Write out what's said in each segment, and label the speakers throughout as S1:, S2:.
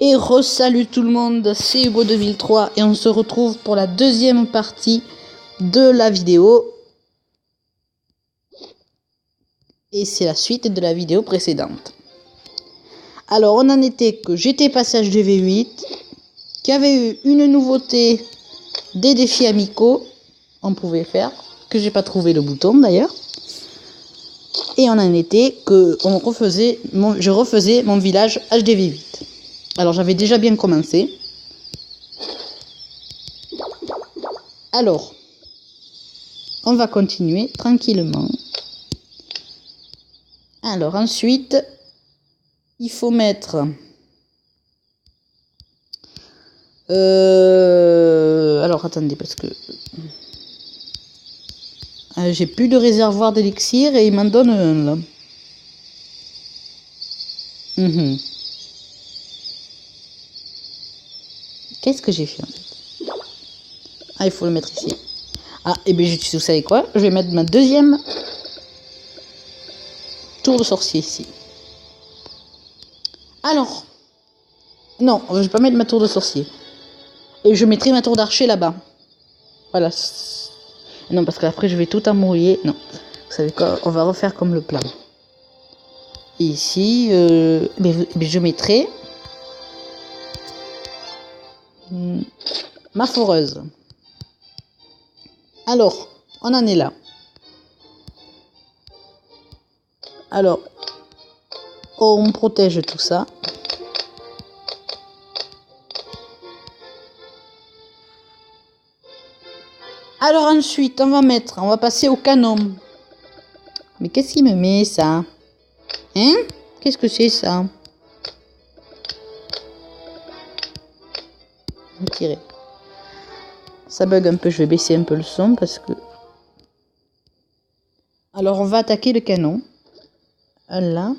S1: Et re-salut tout le monde, c'est Hugo 2003 et on se retrouve pour la deuxième partie de la vidéo. Et c'est la suite de la vidéo précédente. Alors on en était que j'étais passé HDV8, qu'il y avait eu une nouveauté des défis amicaux, on pouvait faire, que j'ai pas trouvé le bouton d'ailleurs. Et on en était que je refaisais mon village HDV8. Alors j'avais déjà bien commencé. Alors, on va continuer tranquillement. Alors ensuite, il faut mettre... alors attendez, parce que... j'ai plus de réservoir d'élixir et il m'en donne un là. Qu'est-ce que j'ai fait en fait? Ah, il faut le mettre ici. Ah, et bien vous savez quoi? Je vais mettre ma deuxième tour de sorcier ici. Alors, non, je vais pas mettre ma tour de sorcier. Et je mettrai ma tour d'archer là-bas. Voilà. Non, parce qu'après je vais tout embrouiller. Non, vous savez quoi? On va refaire comme le plan. Et ici, je mettrai ma foreuse. Alors, on en est là. Alors, on protège tout ça. Alors ensuite, on va passer au canon. Mais qu'est-ce qui me met ça? Hein? Qu'est-ce que c'est ça? Retirer. Ça bug un peu, je vais baisser un peu le son parce que... Alors on va attaquer le canon. Un là.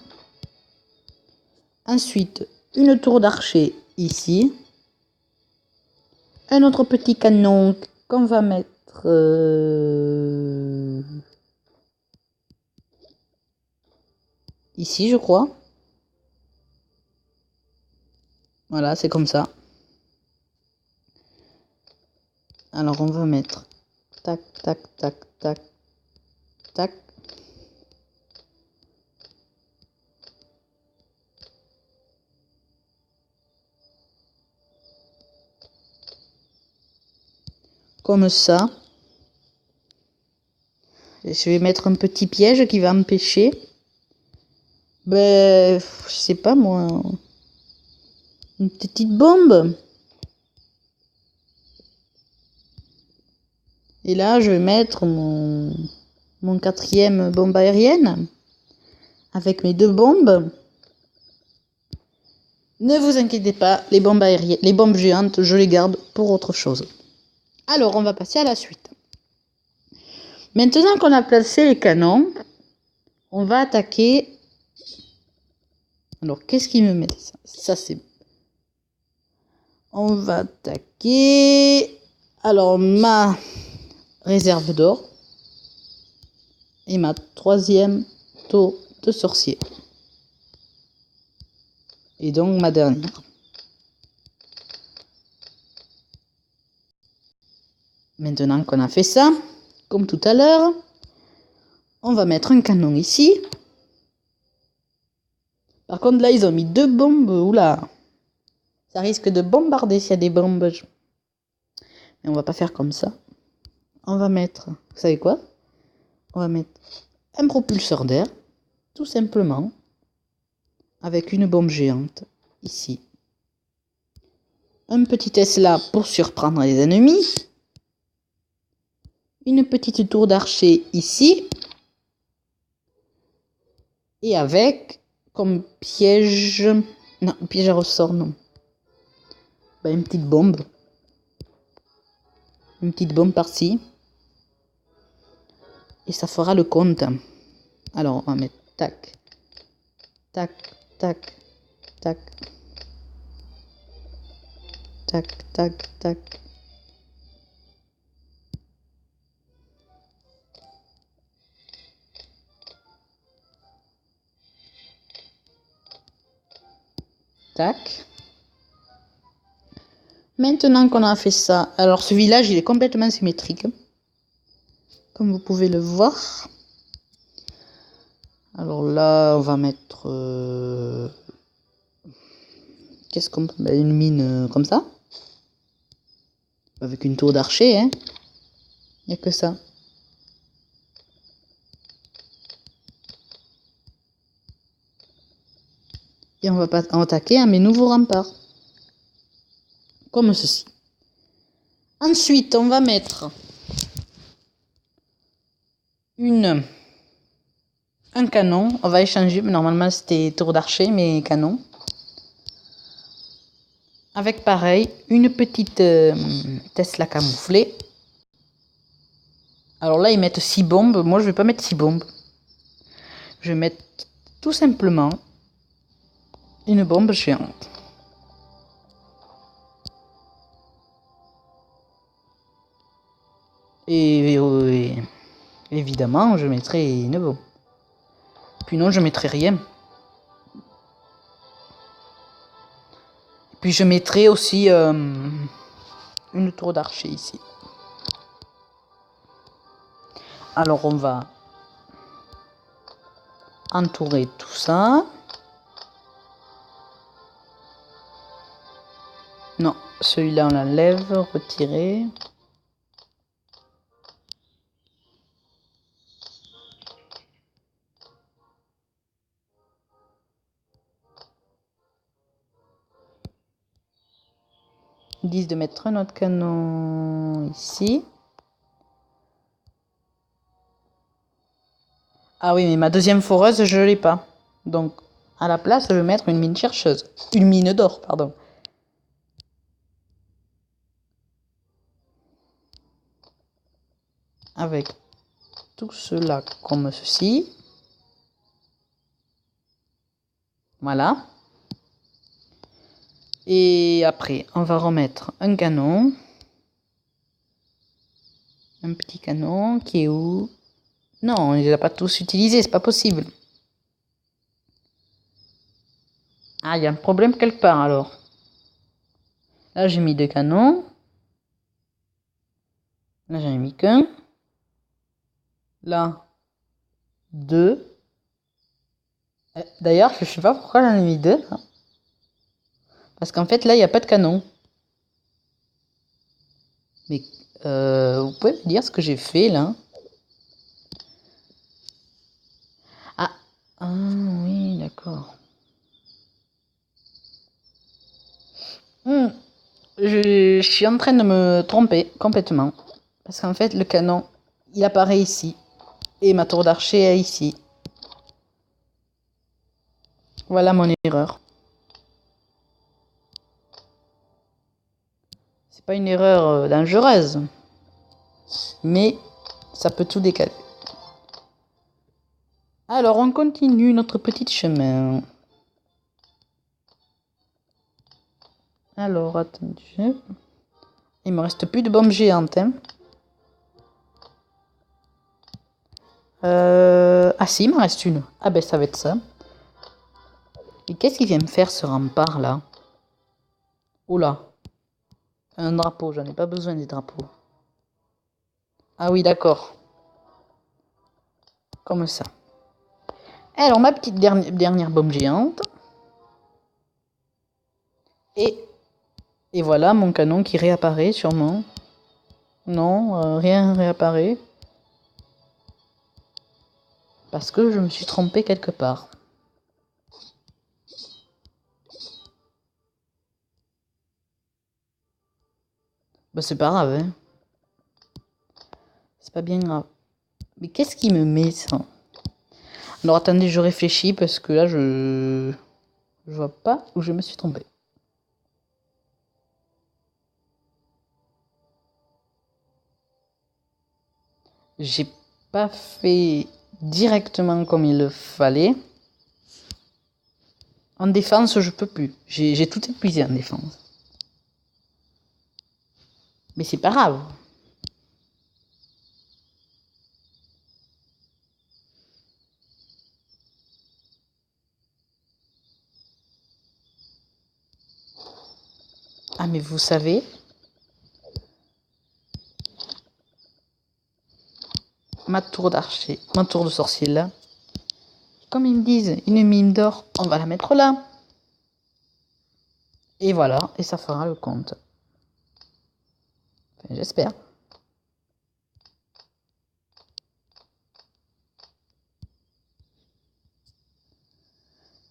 S1: Ensuite, une tour d'archer ici. Un autre petit canon qu'on va mettre... ici, je crois. Voilà, c'est comme ça. Alors on va mettre... tac, tac, tac, tac, tac. Comme ça. Et je vais mettre un petit piège qui va empêcher. Ben, je sais pas moi. Une petite bombe. Et là, je vais mettre mon quatrième bombe aérienne. Avec mes deux bombes. Ne vous inquiétez pas, les bombes aériennes, les bombes géantes, je les garde pour autre chose. Alors, on va passer à la suite. Maintenant qu'on a placé les canons, on va attaquer... Alors, qu'est-ce qui me met ça? Ça, c'est... On va attaquer... Alors, ma réserve d'or. Et ma troisième tour de sorcier. Et donc, ma dernière. Maintenant qu'on a fait ça, comme tout à l'heure, on va mettre un canon ici. Par contre, là, ils ont mis deux bombes. Oula! Ça risque de bombarder s'il y a des bombes. Mais on va pas faire comme ça. On va mettre... Vous savez quoi? On va mettre un propulseur d'air. Tout simplement. Avec une bombe géante. Ici. Un petit Tesla pour surprendre les ennemis. Une petite tour d'archer ici. Et avec comme piège... Non, piège à ressort, non. Ben, une petite bombe. Une petite bombe par-ci. Et ça fera le compte. Alors, on va mettre tac. Tac, tac, tac. Tac, tac, tac. Tac. Maintenant qu'on a fait ça, alors ce village il est complètement symétrique, comme vous pouvez le voir. Alors là, on va mettre qu'est-ce qu'on peut mettre, une mine comme ça, avec une tour d'archer, hein. Il n'y a que ça. Et on va pas attaquer à mes nouveaux remparts, comme ceci. Ensuite, on va mettre un canon. On va échanger. Normalement, c'était tour d'archer, mais canon. Avec pareil, une petite Tesla camouflée. Alors là, ils mettent 6 bombes. Moi, je vais pas mettre 6 bombes. Je vais mettre tout simplement une bombe géante. Et évidemment, je mettrai une bombe. Puis non, je mettrai rien. Puis je mettrai aussi une tour d'archer ici. Alors on va entourer tout ça. Non, celui-là on l'enlève, retirer. Ils disent de mettre un autre canon ici. Ah oui, mais ma deuxième foreuse, je l'ai pas. Donc, à la place, je vais mettre une mine chercheuse. Une mine d'or, pardon. Avec tout cela comme ceci. Voilà. Et après, on va remettre un canon. Un petit canon qui est où? Non, on ne les a pas tous utilisés, c'est pas possible. Ah, il y a un problème quelque part alors. Là, j'ai mis 2 canons. Là, j'en ai mis qu'un. Là, 2. D'ailleurs, je sais pas pourquoi j'en ai mis 2. Parce qu'en fait, là, il n'y a pas de canon. Mais vous pouvez me dire ce que j'ai fait là? Ah, oui, d'accord. Je suis en train de me tromper complètement. Parce qu'en fait, le canon, il apparaît ici. Et ma tour d'archer est ici. Voilà mon erreur. C'est pas une erreur dangereuse. Mais ça peut tout décaler. Alors, on continue notre petit chemin. Alors, attendez. Il me reste plus de bombes géantes. Hein. Ah si, il m'en reste une. Ah ben, ça va être ça. Et qu'est-ce qu'il vient me faire, ce rempart, là? Oula. Un drapeau, j'en ai pas besoin des drapeaux. Ah oui, d'accord. Comme ça. Alors, ma petite dernière bombe géante. Et voilà mon canon qui réapparaît sûrement. Non, rien réapparaît. Parce que je me suis trompé quelque part. Bah c'est pas grave, hein. C'est pas bien grave. Mais qu'est-ce qui me met ça? Alors attendez, je réfléchis parce que là je vois pas où je me suis trompé. J'ai pas fait directement comme il le fallait. En défense, je peux plus. J'ai tout épuisé en défense. Mais c'est pas grave. Ah, mais vous savez, ma tour d'archer, ma tour de sorcier là. Comme ils me disent, une mine d'or, on va la mettre là. Et voilà, et ça fera le compte. Enfin, j'espère.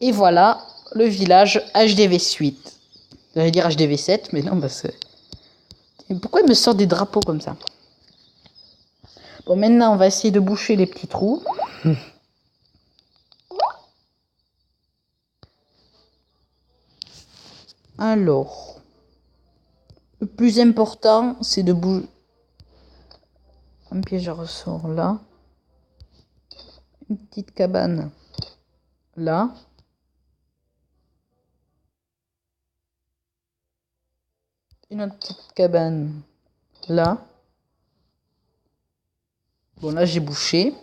S1: Et voilà le village HDV Suite. J'allais dire HDV 7, mais non, parce que... Pourquoi il me sort des drapeaux comme ça? Bon, maintenant, on va essayer de boucher les petits trous. Alors, le plus important, c'est de bouger... Un piège à ressort là. Une petite cabane là. Une autre petite cabane là. Bon, là, j'ai bouché.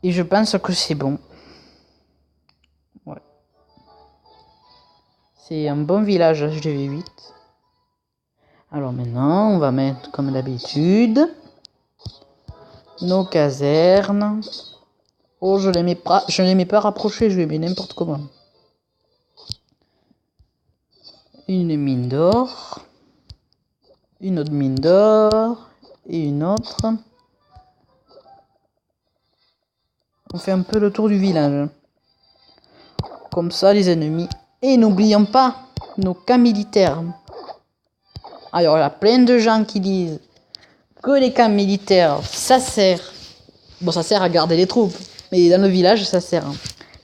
S1: Et je pense que c'est bon. Ouais. C'est un bon village HDV 8. Alors maintenant, on va mettre comme d'habitude nos casernes. Oh, je les mets pas rapprochées, je les mets n'importe comment. Une mine d'or. Une autre mine d'or. Et une autre. On fait un peu le tour du village. Comme ça, les ennemis. Et n'oublions pas nos camps militaires. Alors, il y a plein de gens qui disent que les camps militaires, ça sert. Bon, ça sert à garder les troupes. Mais dans le village, ça sert.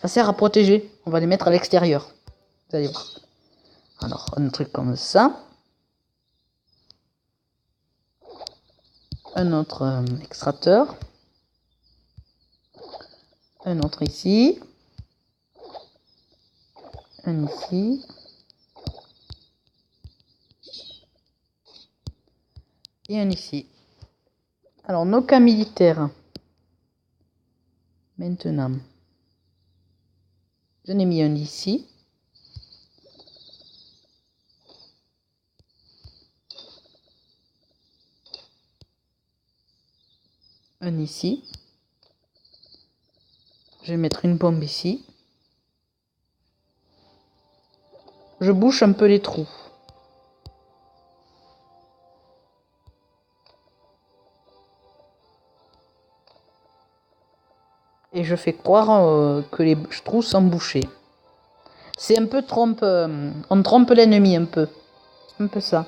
S1: Ça sert à protéger. On va les mettre à l'extérieur. Vous allez voir. Alors, un truc comme ça. Un autre extracteur. Un autre ici. Un ici. Et un ici. Alors, nos camps militaires. Maintenant. J'en ai mis un ici. Un ici. Je vais mettre une bombe ici. Je bouche un peu les trous. Et je fais croire que les trous sont bouchés. C'est un peu trompe... on trompe l'ennemi un peu. Un peu ça.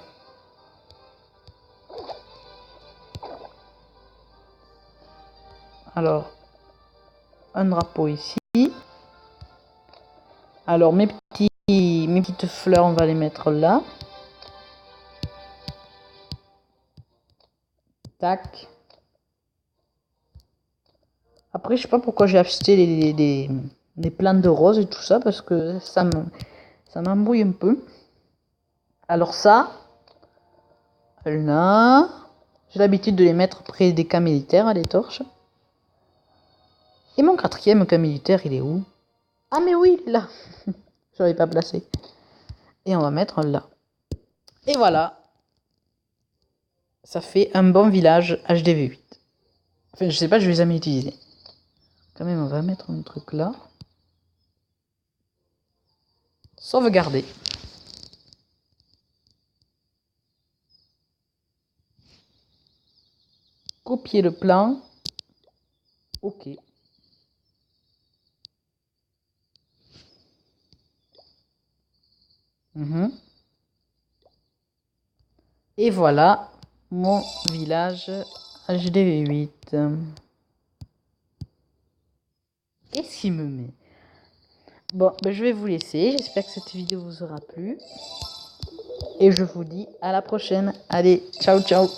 S1: Alors, un drapeau ici. Alors, mes petites fleurs, on va les mettre là. Tac. Après, je sais pas pourquoi j'ai acheté les plantes de roses et tout ça, parce que ça m'embrouille un peu. Alors ça, là, j'ai l'habitude de les mettre près des camps militaires, les torches. Et mon quatrième camp militaire, il est où? Ah mais oui, il est là. Je l'avais pas placé. Et on va mettre là. Et voilà. Ça fait un bon village HDV 8. Enfin, je sais pas, je vais jamais l'utiliser. Quand même, on va mettre un truc là. Sauvegarder. Copier le plan. Ok. Et voilà mon village HDV 8. Qu'est-ce qu'il me met? Bon, ben je vais vous laisser. J'espère que cette vidéo vous aura plu. Et je vous dis à la prochaine. Allez, ciao ciao.